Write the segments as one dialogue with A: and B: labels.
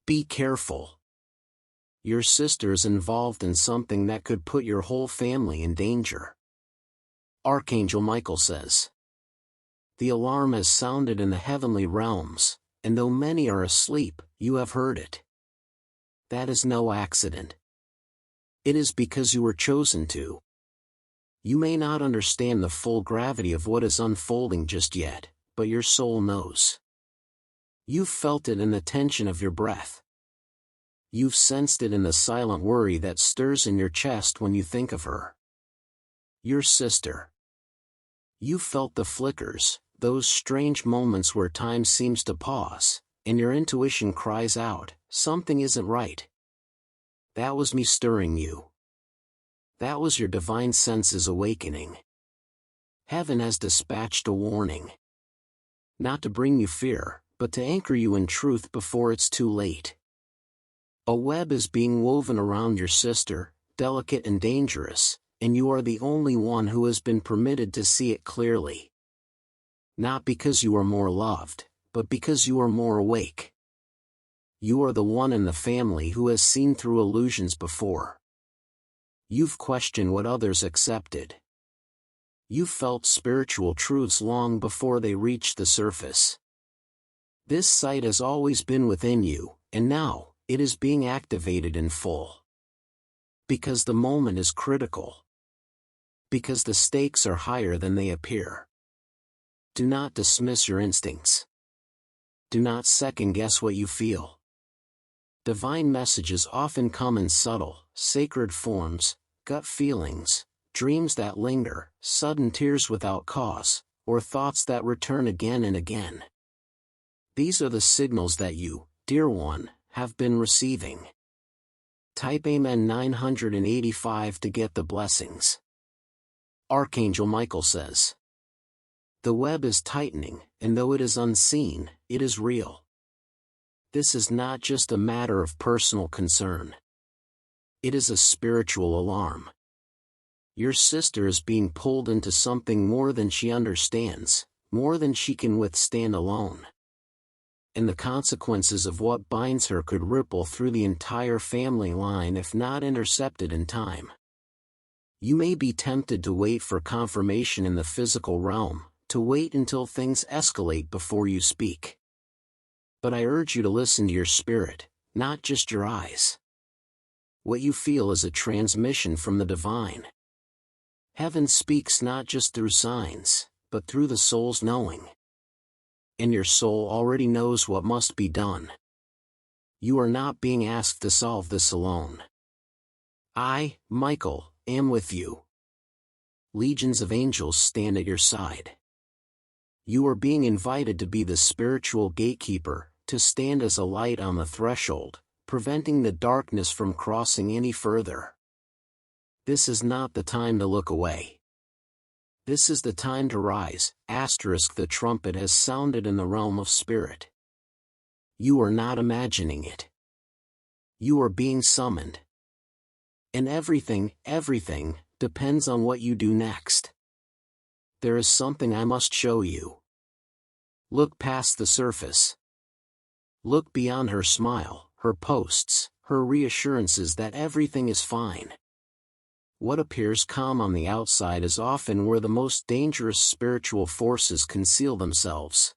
A: Be careful. Your sister is involved in something that could put your whole family in danger. Archangel Michael says. The alarm has sounded in the heavenly realms, and though many are asleep, you have heard it. That is no accident. It is because you were chosen to. You may not understand the full gravity of what is unfolding just yet, but your soul knows. You've felt it in the tension of your breath. You've sensed it in the silent worry that stirs in your chest when you think of her. Your sister. You felt the flickers, those strange moments where time seems to pause, and your intuition cries out, something isn't right. That was me stirring you. That was your divine senses awakening. Heaven has dispatched a warning. Not to bring you fear, but to anchor you in truth before it's too late. A web is being woven around your sister, delicate and dangerous, and you are the only one who has been permitted to see it clearly. Not because you are more loved, but because you are more awake. You are the one in the family who has seen through illusions before. You've questioned what others accepted. You felt spiritual truths long before they reached the surface. This sight has always been within you, and now, it is being activated in full. Because the moment is critical. Because the stakes are higher than they appear. Do not dismiss your instincts. Do not second-guess what you feel. Divine messages often come in subtle, sacred forms, gut feelings, dreams that linger, sudden tears without cause, or thoughts that return again and again. These are the signals that you, dear one, have been receiving. Type Amen 985 to get the blessings. Archangel Michael says. The web is tightening, and though it is unseen, it is real. This is not just a matter of personal concern. It is a spiritual alarm. Your sister is being pulled into something more than she understands, more than she can withstand alone. And the consequences of what binds her could ripple through the entire family line if not intercepted in time. You may be tempted to wait for confirmation in the physical realm, to wait until things escalate before you speak. But I urge you to listen to your spirit, not just your eyes. What you feel is a transmission from the divine. Heaven speaks not just through signs, but through the soul's knowing. And your soul already knows what must be done. You are not being asked to solve this alone. I, Michael, am with you. Legions of angels stand at your side. You are being invited to be the spiritual gatekeeper, to stand as a light on the threshold, preventing the darkness from crossing any further. This is not the time to look away. This is the time to rise, the trumpet has sounded in the realm of spirit. You are not imagining it. You are being summoned. And everything, depends on what you do next. There is something I must show you. Look past the surface. Look beyond her smile, her posts, her reassurances that everything is fine. What appears calm on the outside is often where the most dangerous spiritual forces conceal themselves.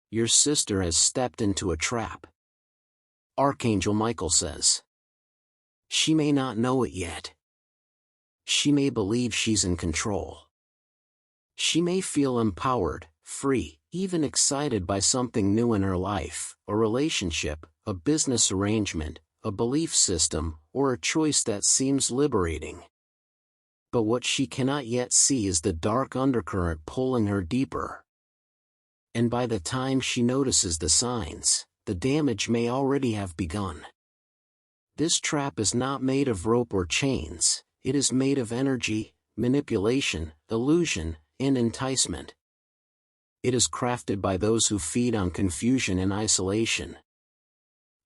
A: Your sister has stepped into a trap. Archangel Michael says. She may not know it yet. She may believe she's in control. She may feel empowered, free, even excited by something new in her life, a relationship, a business arrangement, a belief system, or a choice that seems liberating. But what she cannot yet see is the dark undercurrent pulling her deeper. And by the time she notices the signs, the damage may already have begun. This trap is not made of rope or chains, it is made of energy, manipulation, illusion, and enticement. It is crafted by those who feed on confusion and isolation.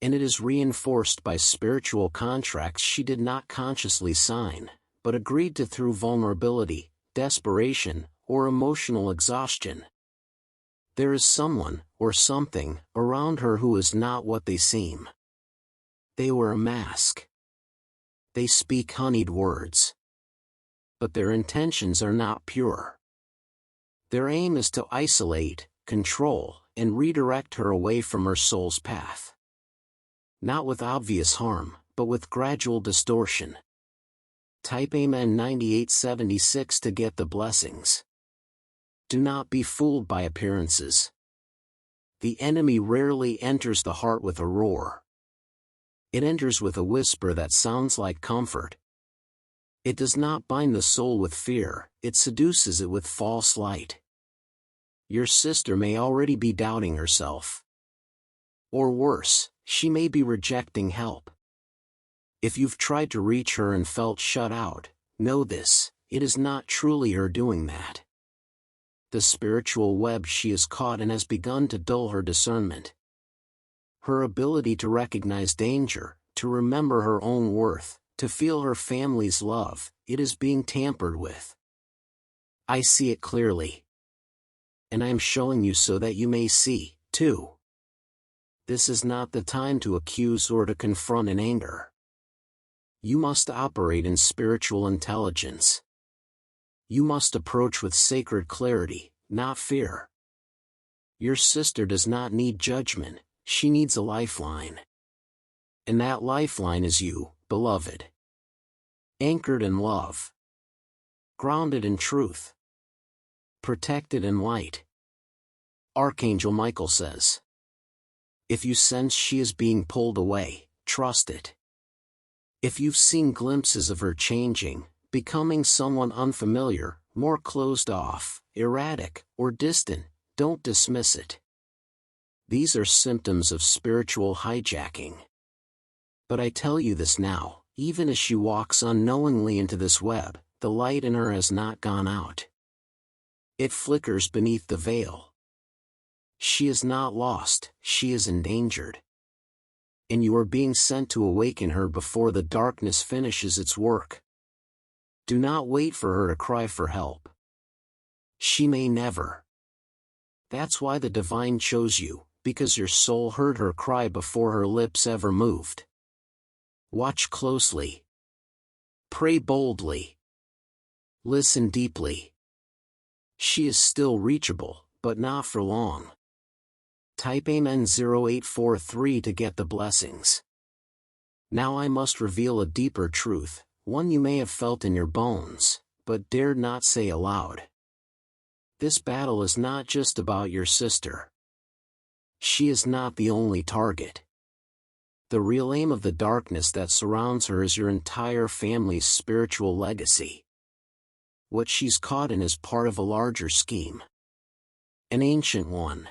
A: And it is reinforced by spiritual contracts she did not consciously sign, but agreed to through vulnerability, desperation, or emotional exhaustion. There is someone, or something, around her who is not what they seem. They wear a mask. They speak honeyed words. But their intentions are not pure. Their aim is to isolate, control, and redirect her away from her soul's path. Not with obvious harm, but with gradual distortion. Type Amen 9876 to get the blessings. Do not be fooled by appearances. The enemy rarely enters the heart with a roar. It enters with a whisper that sounds like comfort. It does not bind the soul with fear, it seduces it with false light. Your sister may already be doubting herself. Or worse, she may be rejecting help. If you've tried to reach her and felt shut out, know this, it is not truly her doing that. The spiritual web she is caught in has begun to dull her discernment. Her ability to recognize danger, to remember her own worth, to feel her family's love, it is being tampered with. I see it clearly. And I am showing you so that you may see, too. This is not the time to accuse or to confront in anger. You must operate in spiritual intelligence. You must approach with sacred clarity, not fear. Your sister does not need judgment, she needs a lifeline. And that lifeline is you, beloved. Anchored in love. Grounded in truth. Protected in light. Archangel Michael says, if you sense she is being pulled away, trust it. If you've seen glimpses of her changing, becoming someone unfamiliar, more closed off, erratic, or distant, don't dismiss it. These are symptoms of spiritual hijacking. But I tell you this now, even as she walks unknowingly into this web, the light in her has not gone out. It flickers beneath the veil. She is not lost, she is endangered. And you are being sent to awaken her before the darkness finishes its work. Do not wait for her to cry for help. She may never. That's why the divine chose you, because your soul heard her cry before her lips ever moved. Watch closely. Pray boldly. Listen deeply. She is still reachable, but not for long. Type Amen 0843 to get the blessings. Now I must reveal a deeper truth, one you may have felt in your bones, but dared not say aloud. This battle is not just about your sister. She is not the only target. The real aim of the darkness that surrounds her is your entire family's spiritual legacy. What she's caught in is part of a larger scheme. An ancient one.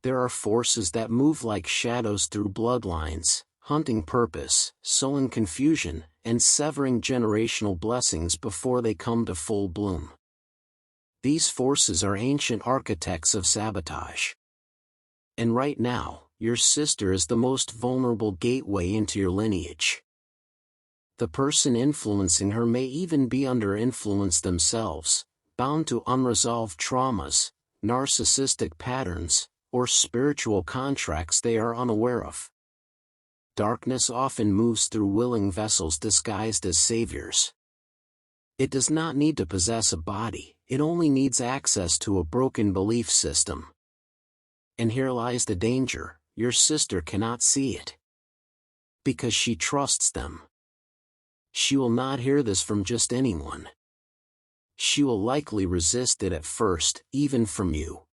A: There are forces that move like shadows through bloodlines, hunting purpose, sowing confusion, and severing generational blessings before they come to full bloom. These forces are ancient architects of sabotage. And right now, your sister is the most vulnerable gateway into your lineage. The person influencing her may even be under influence themselves, bound to unresolved traumas, narcissistic patterns, or spiritual contracts they are unaware of. Darkness often moves through willing vessels disguised as saviors. It does not need to possess a body, it only needs access to a broken belief system. And here lies the danger, your sister cannot see it. Because she trusts them. She will not hear this from just anyone. She will likely resist it at first, even from you.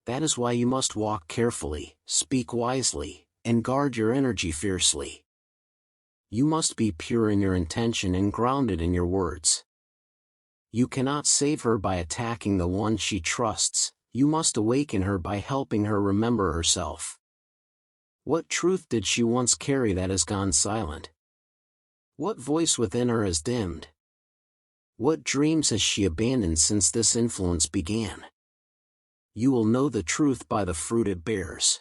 A: That is why you must walk carefully, speak wisely, and guard your energy fiercely. You must be pure in your intention and grounded in your words. You cannot save her by attacking the one she trusts, you must awaken her by helping her remember herself. What truth did she once carry that has gone silent? What voice within her has dimmed? What dreams has she abandoned since this influence began? You will know the truth by the fruit it bears.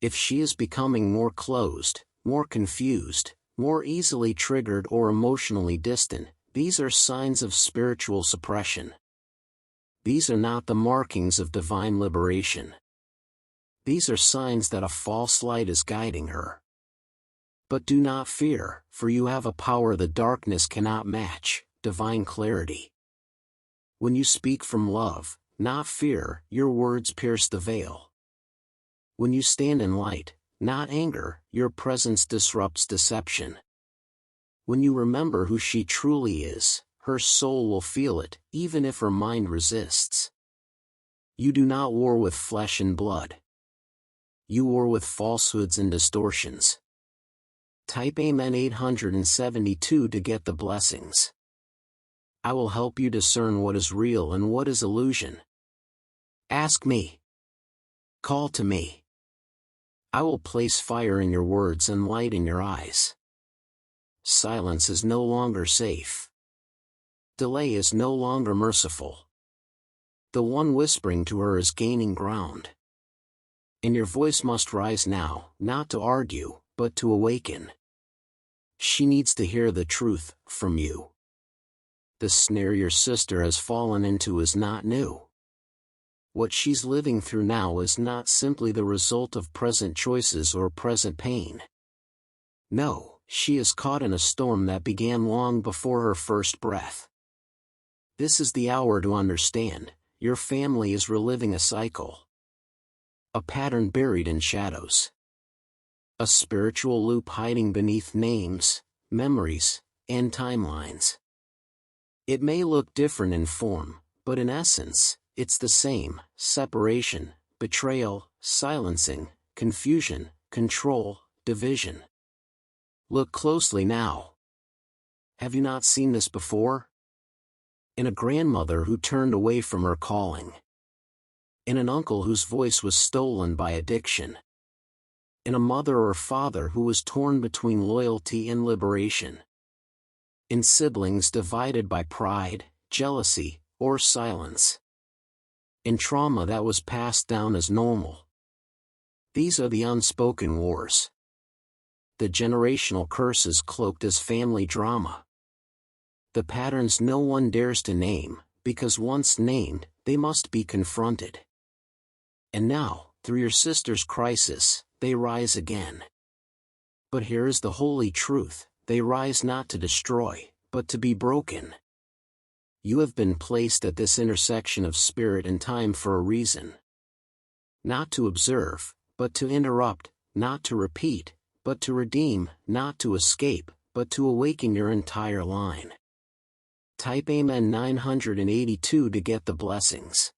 A: If she is becoming more closed, more confused, more easily triggered or emotionally distant, these are signs of spiritual suppression. These are not the markings of divine liberation. These are signs that a false light is guiding her. But do not fear, for you have a power the darkness cannot match, divine clarity. When you speak from love, not fear, your words pierce the veil. When you stand in light, not anger, your presence disrupts deception. When you remember who she truly is, her soul will feel it, even if her mind resists. You do not war with flesh and blood. You war with falsehoods and distortions. Type Amen 872 to get the blessings. I will help you discern what is real and what is illusion. Ask me. Call to me. I will place fire in your words and light in your eyes. Silence is no longer safe. Delay is no longer merciful. The one whispering to her is gaining ground. And your voice must rise now, not to argue, but to awaken. She needs to hear the truth from you. The snare your sister has fallen into is not new. What she's living through now is not simply the result of present choices or present pain. No, she is caught in a storm that began long before her first breath. This is the hour to understand, your family is reliving a cycle. A pattern buried in shadows. A spiritual loop hiding beneath names, memories, and timelines. It may look different in form, but in essence, it's the same: separation, betrayal, silencing, confusion, control, division. Look closely now. Have you not seen this before? In a grandmother who turned away from her calling. In an uncle whose voice was stolen by addiction. In a mother or father who was torn between loyalty and liberation. In siblings divided by pride, jealousy, or silence. In trauma that was passed down as normal. These are the unspoken wars. The generational curses cloaked as family drama. The patterns no one dares to name, because once named, they must be confronted. And now, through your sister's crisis, they rise again. But here is the holy truth: they rise not to destroy, but to be broken. You have been placed at this intersection of spirit and time for a reason. Not to observe, but to interrupt; not to repeat, but to redeem; not to escape, but to awaken your entire line. Type Amen 982 to get the blessings.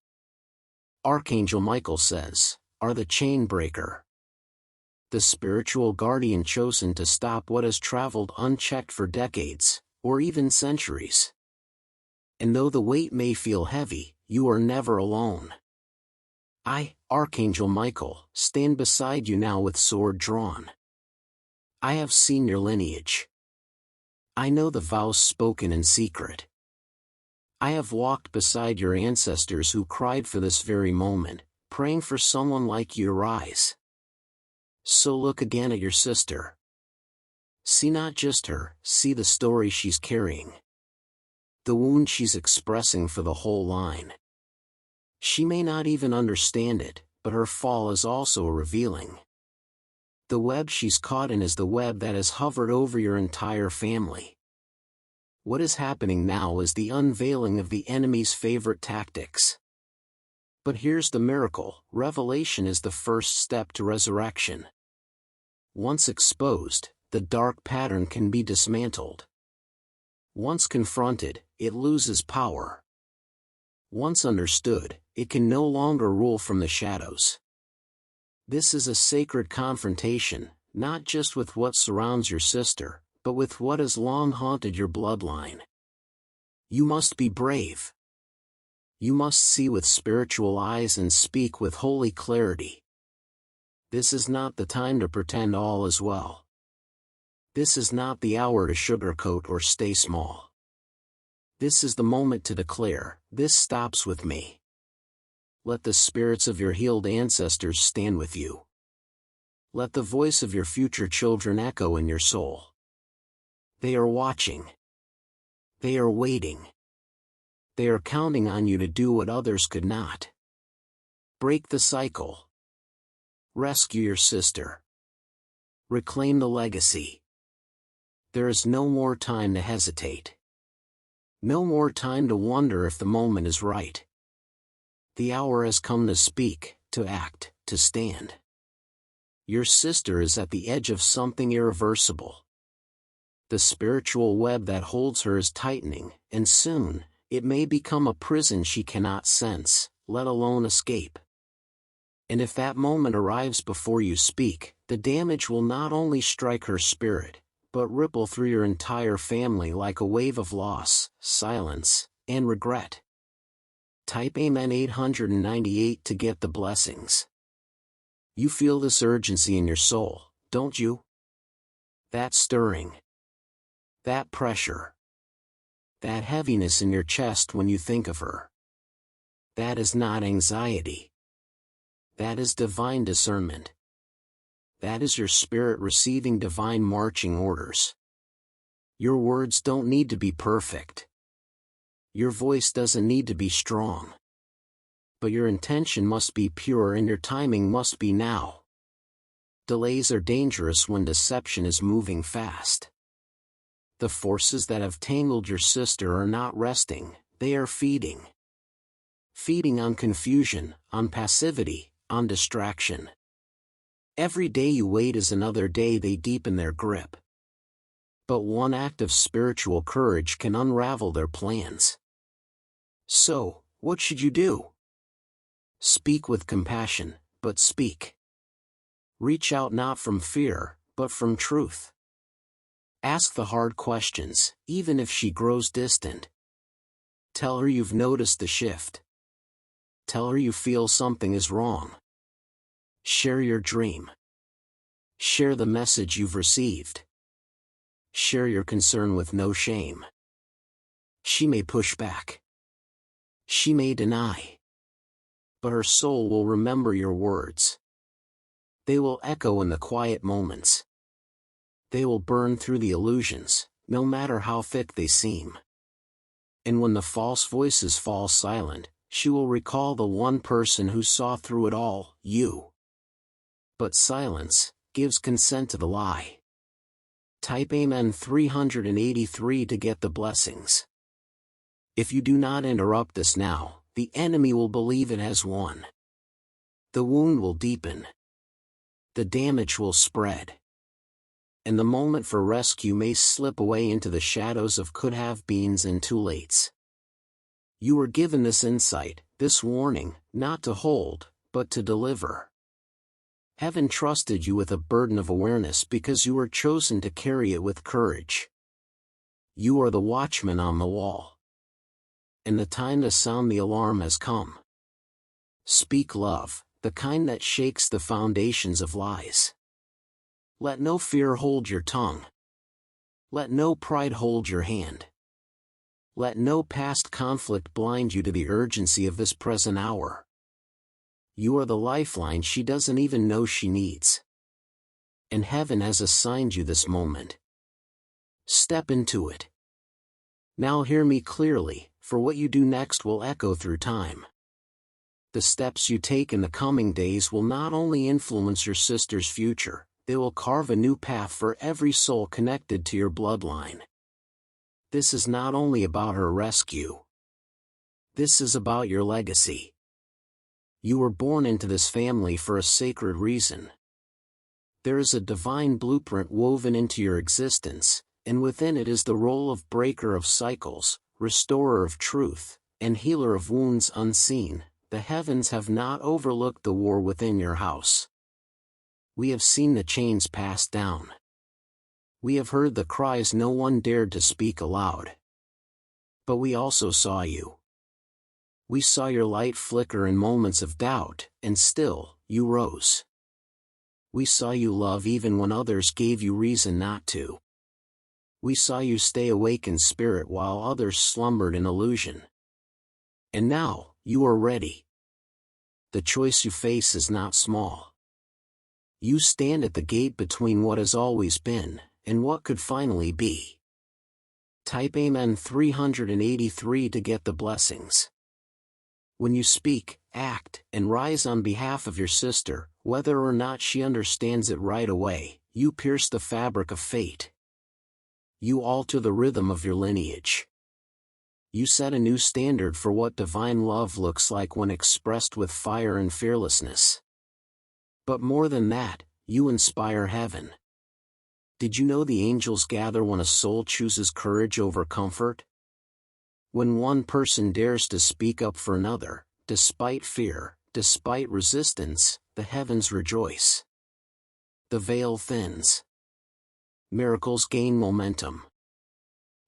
A: Archangel Michael says, are the chain breaker. The spiritual guardian chosen to stop what has traveled unchecked for decades, or even centuries. And though the weight may feel heavy, you are never alone. I, Archangel Michael, stand beside you now with sword drawn. I have seen your lineage. I know the vows spoken in secret. I have walked beside your ancestors who cried for this very moment, praying for someone like you to rise. So look again at your sister. See not just her, see the story she's carrying. The wound she's expressing for the whole line. She may not even understand it, but her fall is also revealing. The web she's caught in is the web that has hovered over your entire family. What is happening now is the unveiling of the enemy's favorite tactics. But here's the miracle: revelation is the first step to resurrection. Once exposed, the dark pattern can be dismantled. Once confronted, it loses power. Once understood, it can no longer rule from the shadows. This is a sacred confrontation, not just with what surrounds your sister, but with what has long haunted your bloodline. You must be brave. You must see with spiritual eyes and speak with holy clarity. This is not the time to pretend all is well. This is not the hour to sugarcoat or stay small. This is the moment to declare, this stops with me. Let the spirits of your healed ancestors stand with you. Let the voice of your future children echo in your soul. They are watching. They are waiting. They are counting on you to do what others could not. Break the cycle. Rescue your sister. Reclaim the legacy. There is no more time to hesitate. No more time to wonder if the moment is right. The hour has come to speak, to act, to stand. Your sister is at the edge of something irreversible. The spiritual web that holds her is tightening, and soon, it may become a prison she cannot sense, let alone escape. And if that moment arrives before you speak, the damage will not only strike her spirit, but ripple through your entire family like a wave of loss, silence, and regret. Type Amen 898 to get the blessings. You feel this urgency in your soul, don't you? That stirring. That pressure. That heaviness in your chest when you think of her. That is not anxiety. That is divine discernment. That is your spirit receiving divine marching orders. Your words don't need to be perfect. Your voice doesn't need to be strong. But your intention must be pure and your timing must be now. Delays are dangerous when deception is moving fast. The forces that have tangled your sister are not resting, they are feeding. Feeding on confusion, on passivity, on distraction. Every day you wait is another day they deepen their grip. But one act of spiritual courage can unravel their plans. So, what should you do? Speak with compassion, but speak. Reach out not from fear, but from truth. Ask the hard questions, even if she grows distant. Tell her you've noticed the shift. Tell her you feel something is wrong. Share your dream. Share the message you've received. Share your concern with no shame. She may push back. She may deny. But her soul will remember your words. They will echo in the quiet moments. They will burn through the illusions, no matter how thick they seem. And when the false voices fall silent, she will recall the one person who saw through it all, you. But silence gives consent to the lie. Type Amen 383 to get the blessings. If you do not interrupt this now, the enemy will believe it has won. The wound will deepen. The damage will spread. And the moment for rescue may slip away into the shadows of could-have-beens and too-lates. You were given this insight, this warning, not to hold, but to deliver. Heaven trusted you with a burden of awareness because you were chosen to carry it with courage. You are the watchman on the wall. And the time to sound the alarm has come. Speak love, the kind that shakes the foundations of lies. Let no fear hold your tongue. Let no pride hold your hand. Let no past conflict blind you to the urgency of this present hour. You are the lifeline she doesn't even know she needs. And heaven has assigned you this moment. Step into it. Now hear me clearly, for what you do next will echo through time. The steps you take in the coming days will not only influence your sister's future, they will carve a new path for every soul connected to your bloodline. This is not only about her rescue. This is about your legacy. You were born into this family for a sacred reason. There is a divine blueprint woven into your existence, and within it is the role of breaker of cycles, restorer of truth, and healer of wounds unseen. The heavens have not overlooked the war within your house. We have seen the chains passed down. We have heard the cries no one dared to speak aloud. But we also saw you. We saw your light flicker in moments of doubt, and still, you rose. We saw you love even when others gave you reason not to. We saw you stay awake in spirit while others slumbered in illusion. And now, you are ready. The choice you face is not small. You stand at the gate between what has always been, and what could finally be. Type Amen 383 to get the blessings. When you speak, act, and rise on behalf of your sister, whether or not she understands it right away, you pierce the fabric of fate. You alter the rhythm of your lineage. You set a new standard for what divine love looks like when expressed with fire and fearlessness. But more than that, you inspire heaven. Did you know the angels gather when a soul chooses courage over comfort? When one person dares to speak up for another, despite fear, despite resistance, the heavens rejoice. The veil thins. Miracles gain momentum.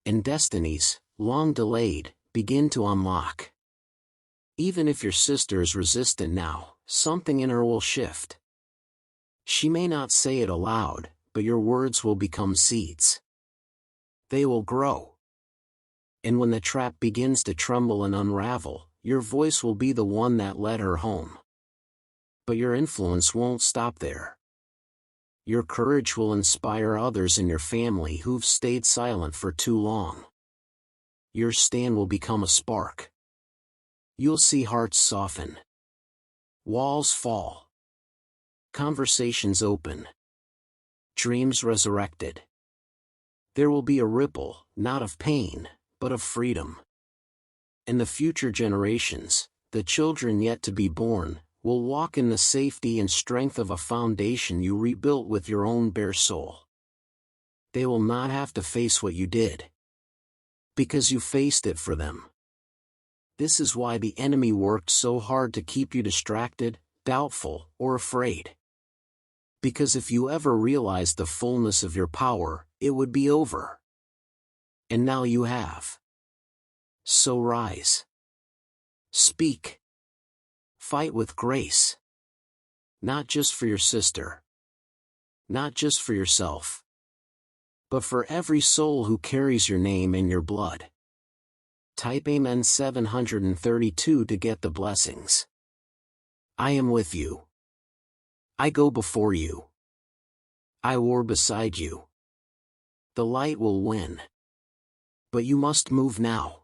A: And destinies, long delayed, begin to unlock. Even if your sister is resistant now, something in her will shift. She may not say it aloud, but your words will become seeds. They will grow. And when the trap begins to tremble and unravel, your voice will be the one that led her home. But your influence won't stop there. Your courage will inspire others in your family who've stayed silent for too long. Your stand will become a spark. You'll see hearts soften. Walls fall. Conversations open. Dreams resurrected. There will be a ripple, not of pain, but of freedom. And the future generations, the children yet to be born, will walk in the safety and strength of a foundation you rebuilt with your own bare soul. They will not have to face what you did, because you faced it for them. This is why the enemy worked so hard to keep you distracted, doubtful, or afraid. Because if you ever realized the fullness of your power, it would be over. And now you have. So rise. Speak. Fight with grace. Not just for your sister. Not just for yourself. But for every soul who carries your name in your blood. Type Amen 732 to get the blessings. I am with you. I go before you. I war beside you. The light will win. But you must move now.